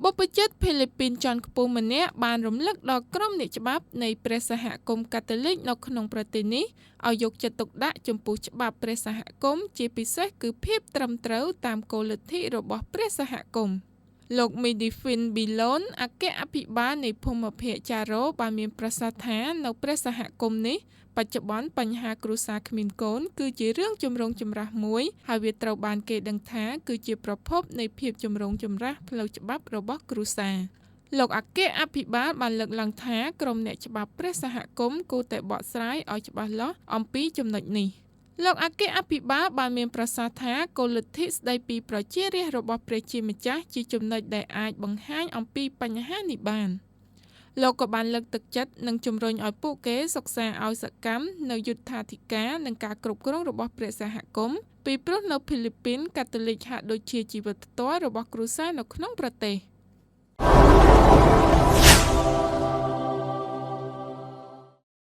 បុព្វជិតហ្វីលីពីនជាន់ខ្ពស់ម្នាក់បានរំលឹកដល់ក្រុមអ្នកច្បាប់នៃព្រះសហគមន៍កាតូលិកនៅក្នុងប្រទេសនេះឲ្យយកចិត្តទុកដាក់ចំពោះច្បាប់ព្រះសហគមន៍ជាពិសេសគឺភាពត្រឹមត្រូវតាមគោលលទ្ធិរបស់ព្រះសហគមន៍លោក Midi Fin Bilon អគ្គអភិបាលនៃភូមិភាគចារ៉ូបានមានប្រសាសន៍ថានៅព្រះសហគមន៍នេះបច្ចុប្បន្នបញ្ហាគ្រួសារគ្មានកូនគឺជារឿងចម្រូងចម្រាសមួយហើយវាត្រូវបានគេដឹងថាគឺជាប្រភពនៃភាពចម្រូងចម្រាសផ្លូវច្បាប់របស់គ្រួសារលោកអគ្គអភិបាលបានលើកឡើងថាក្រុមអ្នកច្បាប់ព្រះសហគមន៍គួរតែបកស្រាយឲ្យច្បាស់លាស់អំពីចំណុចនេះលោកអគ្គអភិបាលបានមានប្រសាសន៍ថាគោលលទ្ធិស្ដីពីប្រជារាស្ត្ររបស់ព្រះជាម្ចាស់ជាចំណុចដែលអាចបង្ហាញអំពីបញ្ហានេះបានលោកក៏បានលើកទឹកចិត្តនិងជំរុញឲ្យពួកគេសិក្សាឲ្យសកម្មនៅយុត្ថាធិការនិងការគ្រប់គ្រងរបស់ព្រះសហគមន៍ពីព្រោះនៅហ្វីលីពីនកាតូលិកហាក់ដូចជាជីវិតផ្ទាល់របស់គ្រួសារនៅក្នុងប្រទេស។